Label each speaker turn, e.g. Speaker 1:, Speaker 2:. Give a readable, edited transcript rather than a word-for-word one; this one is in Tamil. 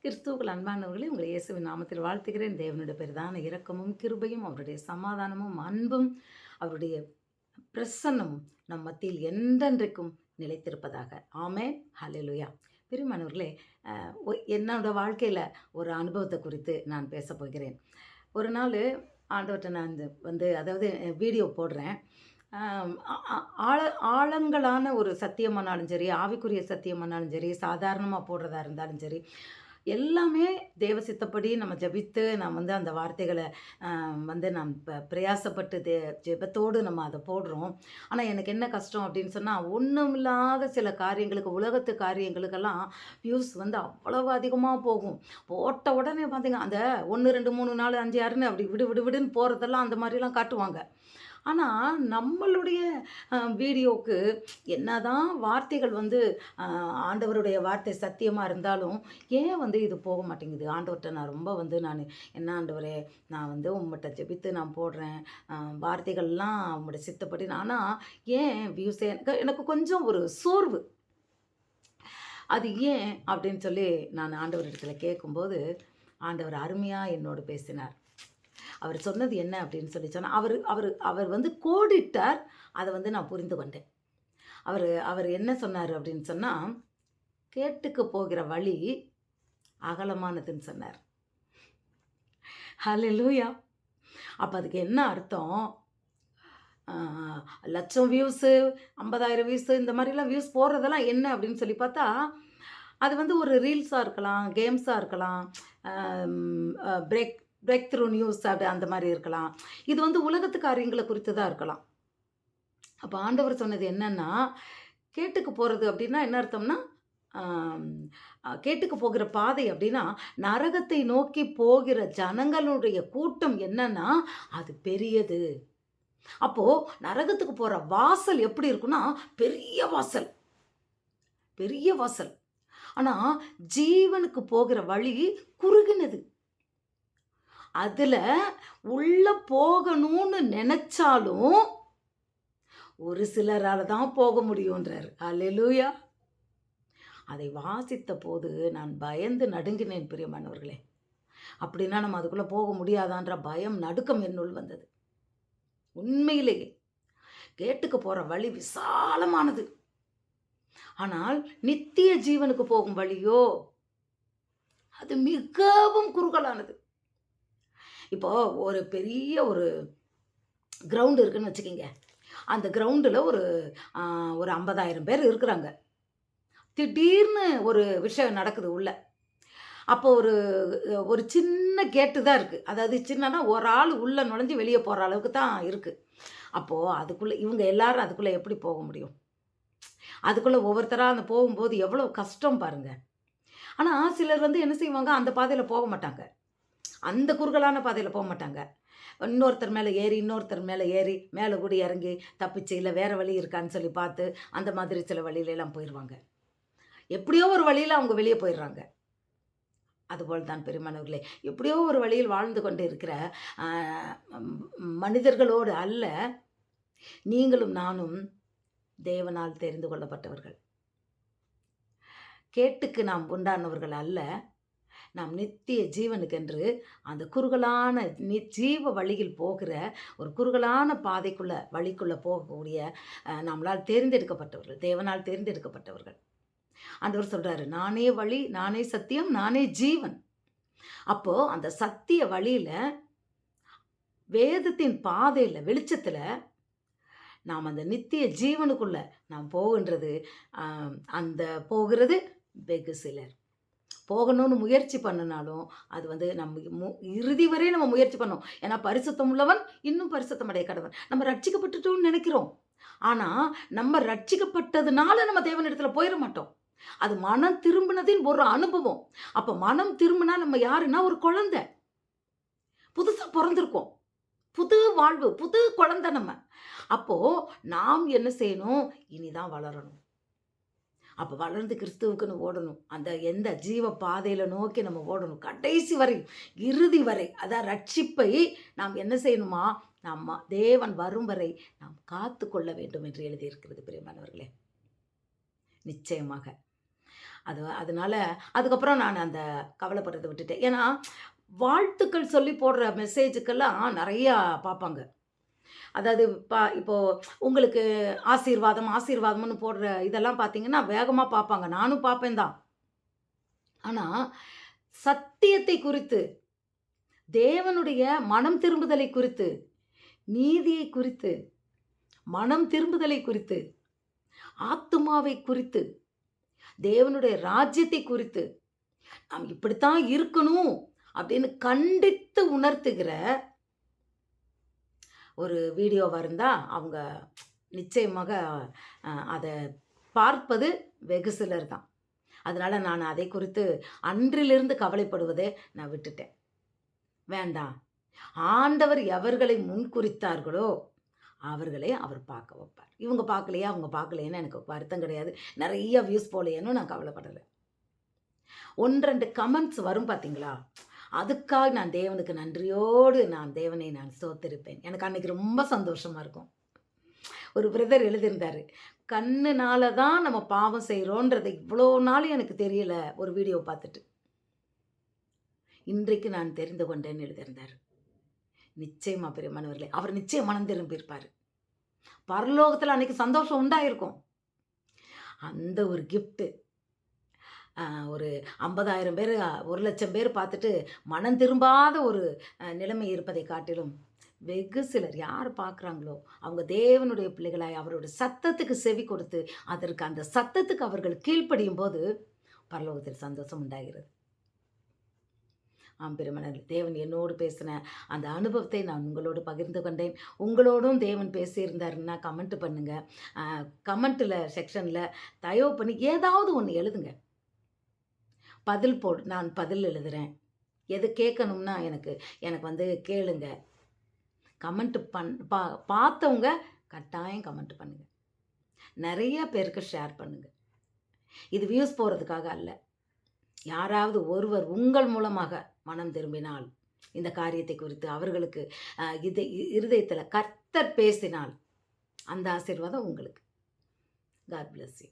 Speaker 1: கிறிஸ்துவுக்குள் அன்பானவர்களே, உங்களை இயேசுவின் நாமத்தில் வாழ்த்துகிறேன். தேவனுடைய பெரிதான இரக்கமும் கிருபையும் அவருடைய சமாதானமும் அன்பும் அவருடைய பிரசன்னமும் நம் மத்தியில் என்றென்றைக்கும் நிலைத்திருப்பதாக. ஆமென். ஹல்லேலூயா. பிரியமானவர்களே, என்னோட வாழ்க்கையில் ஒரு அனுபவத்தை குறித்து நான் பேசப் போகிறேன். ஒரு நாள் ஆண்டவர்கிட்ட நான் அதாவது வீடியோ போடுறேன். ஆழங்களான ஒரு சத்தியமானாலும் சரி, ஆவிக்குரிய சத்தியமானாலும் சரி, சாதாரணமாக போடுறதா இருந்தாலும் சரி, எல்லாமே தேவ சித்தப்படி நம்ம ஜெபித்து நாம் அந்த வார்த்தைகளை நாம் பிரயாசப்பட்டு ஜெபத்தோடு நம்ம அதை போடுறோம். ஆனால் எனக்கு என்ன கஷ்டம் அப்படின்னு சொன்னால், ஒன்றுமில்லாத சில காரியங்களுக்கு, உலகத்து காரியங்களுக்கெல்லாம் வியூஸ் அவ்வளவு அதிகமாக போகும். போட்ட உடனே பார்த்தீங்க, அந்த 1, 2, 3, 4, 5, 6ன்னு அப்படி விடு விடு விடுன்னு போகிறதெல்லாம் அந்த மாதிரிலாம் காட்டுவாங்க. ஆனால் நம்மளுடைய வீடியோவுக்கு என்னதான் வார்த்தைகள் ஆண்டவருடைய வார்த்தை சத்தியமாக இருந்தாலும் ஏன் இது போக மாட்டேங்குது? ஆண்டவர்கிட்ட நான் ரொம்ப நான் என்ன ஆண்டவரே, நான் உம்மிட்ட ஜெபித்து நான் போடுறேன், வார்த்தைகள்லாம் உம்முடைய சித்தப்படி, ஆனால் ஏன் வியூஸே எனக்கு கொஞ்சம் ஒரு சோர்வு. அது ஏன் அப்படின்னு சொல்லி நான் ஆண்டவரிடத்துல கேட்கும்போது, ஆண்டவர் அருமையாக என்னோடு பேசினார். அவர் சொன்னது என்ன அப்படின்னு சொல்லி சொன்னால், அவர் கோடிட்டார். அதை நான் புரிந்து கொண்டேன். அவர் என்ன சொன்னார் அப்படின்னு சொன்னால், கேட்டுக்கு போகிற வழி அகலமானதுன்னு சொன்னார். ஹல்லேலூயா. அப்போ அதுக்கு என்ன அர்த்தம்? லட்சம் வியூஸு, 50,000 வியூஸு, இந்த மாதிரிலாம் வியூஸ் போடுறதெல்லாம் என்ன அப்படின்னு சொல்லி பார்த்தா, அது ஒரு ரீல்ஸாக இருக்கலாம், கேம்ஸாக இருக்கலாம், பிரேக் த்ரூ நியூஸ் அப்படி அந்த மாதிரி இருக்கலாம். இது உலகத்து காரியங்களை குறித்து தான் இருக்கலாம். அப்போ ஆண்டவர் சொன்னது என்னன்னா, கேட்டுக்கு போகிறது அப்படின்னா என்ன அர்த்தம்னா, கேட்டுக்கு போகிற பாதை அப்படின்னா, நரகத்தை நோக்கி போகிற ஜனங்களுடைய கூட்டம் என்னன்னா, அது பெரியது. அப்போ நரகத்துக்கு போகிற வாசல் எப்படி இருக்குன்னா, பெரிய வாசல், பெரிய வாசல். ஆனால் ஜீவனுக்கு போகிற வழி குறுகினது. அதில் உள்ள போகணும்னு நினைச்சாலும் ஒரு சிலரால் தான் போக முடியுன்றார். அல்லேலூயா. அதை வாசித்த போது நான் பயந்து நடுங்கினேன் பிரியமானவர்களே. அப்படின்னா நம்ம அதுக்குள்ளே போக முடியாதான்ற பயம், நடுக்கம் என்னுள் வந்தது. உண்மையிலேயே கேட்டுக்கு போகிற வழி விசாலமானது. ஆனால் நித்திய ஜீவனுக்கு போகும் வழியோ அது மிகவும் குறுகலானது. இப்போ ஒரு பெரிய ஒரு கிரவுண்டு இருக்குன்னு வச்சுக்கிங்க. அந்த கிரவுண்டில் ஒரு 50,000 பேர் இருக்கிறாங்க. திடீர்னு ஒரு விஷயம் நடக்குது உள்ள. அப்போ ஒரு சின்ன கேட்டு தான் இருக்குது. அதாவது சின்னனா ஒரு ஆள் உள்ளே நுழைஞ்சு வெளியே போகிற அளவுக்கு தான் இருக்குது. அப்போது அதுக்குள்ளே இவங்க எல்லாரும் அதுக்குள்ளே எப்படி போக முடியும்? அதுக்குள்ளே ஒவ்வொருத்தராக அந்த போகும்போது எவ்வளோ கஷ்டம் பாருங்கள். ஆனால் சிலர் என்ன செய்வாங்க, அந்த பாதையில் போக மாட்டாங்க, அந்த குறுகலான பாதையில் போக மாட்டாங்க. இன்னொருத்தர் மேலே ஏறி மேலே கூட இறங்கி தப்பிச்சு, இல்லை வேறு வழி இருக்கான்னு சொல்லி பார்த்து அந்த மாதிரி சில வழியிலெல்லாம் போயிடுவாங்க. எப்படியோ ஒரு வழியில் அவங்க வெளியே போயிடுறாங்க. அதுபோல் தான் பெருமானவர்களே, எப்படியோ ஒரு வழியில் வாழ்ந்து கொண்டு இருக்கிற மனிதர்களோடு அல்ல, நீங்களும் நானும் தேவனால் தெரிந்து கொள்ளப்பட்டவர்கள். கேட்டுக்கு நாம் உண்டானவர்கள் அல்ல, நாம் நித்திய ஜீவனுக்கென்று அந்த குறுகலான ஜீவ வழியில் போகிற ஒரு குறுகலான வழிக்குள்ளே போகக்கூடிய நம்மளால் தேர்ந்தெடுக்கப்பட்டவர்கள், தேவனால் தேர்ந்தெடுக்கப்பட்டவர்கள். ஆண்டவர் சொல்கிறாரு, நானே வழி, நானே சத்தியம், நானே ஜீவன். அப்போது அந்த சத்திய வழியில், வேதத்தின் பாதையில், வெளிச்சத்தில் நாம் அந்த நித்திய ஜீவனுக்குள்ளே நாம் போகின்றது, அந்த போகிறது வெகு சிலர். போகணும்னு முயற்சி பண்ணுனாலும், அது வந்து நம்ம இறுதி வரை நம்ம முயற்சி பண்ணோம். ஏன்னா பரிசுத்தம் உள்ளவன் இன்னும் பரிசுத்தம் அடைய கடவன். நம்ம ரட்சிக்கப்பட்டுட்டோம்னு நெனைக்கிறோம். ஆனா, நம்ம ரட்சிக்கப்பட்டதுனால நம்ம தேவனிடத்துல போயிற மாட்டோம். அது மனம் திரும்பினதின் ஒரு அனுபவம். அப்ப மனம் திரும்பினா நம்ம யாருன்னா ஒரு குழந்தை. புதுசா பொறந்திருக்கோம். புது வாழ்வு, புது குழந்தை நம்ம. அப்போ நாம் என்ன செய்யணும்? இனிதான் வளரணும். அப்ப வளர்ந்து கிறிஸ்துவுக்குன்னு ஓடணும். அந்த எந்த ஜீவ பாதையில நோக்கி நம்ம ஓடணும். கடைசி வரை, இறுதி வரை. அதான் ரட்சிப்பை நாம் என்ன செய்யணுமா? நம்ம தேவன் வரும் வரை நாம் காத்துக்கொள்ள வேண்டும் என்று எழுதியிருக்கிறது பிரியமானவர்களே. நிச்சயமாக. அதனால அதுக்கப்புறம் நான் அந்த கவலைப்படுறத விட்டுட்டேன். ஏன்னா, வாழ்த்துக்கள் சொல்லி போடுற மெசேஜுக்கெல்லாம் நெறையா பார்ப்பாங்க. அதாவது இப்போ உங்களுக்கு ஆசீர்வாதம், ஆசீர்வாதம்னு போடுற இதெல்லாம் பார்த்தீங்கன்னா, வேகமா பார்ப்பாங்க. நானும் பார்ப்பேன் தான். ஆனா, சத்தியத்தை குறித்து, தேவனுடைய மனம் திரும்புதலை குறித்து, நீதியை குறித்து, மனம் திரும்புதலை குறித்து, ஆத்துமாவை குறித்து, தேவனுடைய ராஜ்யத்தை குறித்து, நாம் இப்படித்தான் இருக்கணும் அப்படின்னு கண்டித்து உணர்த்துகிற ஒரு வீடியோவா இருந்தா, அவங்க நிச்சயமாக அத பார்ப்பது வெகு சிலர் தான். அதனால நான் அதை குறித்து அன்றிலிருந்து கவலைப்படுவதை நான் விட்டுட்டேன். வேண்டாம். ஆண்டவர் எவர்களை முன்குறித்தார்களோ, அவர்களை அவர் பார்க்க வைப்பார். இவங்க பார்க்கலையா, அவங்க பார்க்கலையேன்னு எனக்கு வருத்தம் கிடையாது. நெறைய வியூஸ் போலையேன்னு நான் கவலைப்படல. 1, 2 கமெண்ட்ஸ் வரும் பார்த்தீங்களா? அதுக்காக நான் தேவனுக்கு நன்றியோடு நான் தேவனை நான் ஸ்தோத்திரிப்பேன். எனக்கு அன்னைக்கு ரொம்ப சந்தோஷமா இருக்கும். ஒரு பிரதர் எழுதியிருந்தாரு. கண்ணுனால தான் நம்ம பாவம் செய்றோன்றது இவ்வளோ நாள் எனக்கு தெரியல ஒரு வீடியோ பார்த்துட்டு. இன்றைக்கு நான் தெரிந்து கொண்டேன்னு எழுதியிருந்தாரு. நிச்சயமா பிரியமானவர்களே, அவர் நிச்சயம் மனம் திரும்பியிருப்பாரு. பரலோகத்துல அன்னைக்கு சந்தோஷம் உண்டாயிருக்கும். அந்த ஒரு கிஃப்ட் ஒரு 50,000 பேர் 1,00,000 பேர் பார்த்துட்டு மனம் திரும்பாத ஒரு நிலைமை இருப்பதை காட்டிலும் வெகு சிலர் யார் பார்க்குறாங்களோ அவங்க தேவனுடைய பிள்ளைகளாய் அவருடைய சத்தத்துக்கு செவி கொடுத்து அதற்கு அந்த சத்தத்துக்கு அவர்கள் கீழ்ப்படியும் போது பரலோகத்தில் சந்தோஷம் உண்டாகிறது. பெருமனர் தேவன் என்னோடு பேசின அந்த அனுபவத்தை நான் உங்களோடு பகிர்ந்து கொண்டேன். உங்களோடும் தேவன் பேசியிருந்தாருன்னா கமெண்ட் பண்ணுங்கள். கமெண்ட்டில் செக்ஷனில் தயவு பண்ணி ஏதாவது ஒன்று எழுதுங்க. பதில் நான் பதில் எழுதுகிறேன். எது கேட்கணும்னா எனக்கு வந்து கேளுங்க. கமெண்ட் பார்த்தவங்க கட்டாயம் கமெண்ட் பண்ணுங்கள். நிறைய பேருக்கு ஷேர் பண்ணுங்கள். இது வியூஸ் போகிறதுக்காக அல்ல. யாராவது ஒருவர் உங்கள் மூலமாக மனம் திரும்பினால் இந்த காரியத்தை குறித்து அவர்களுக்கு இருதயத்தில் கர்த்தர் பேசினால் அந்த ஆசீர்வாதம் உங்களுக்கு. God bless you.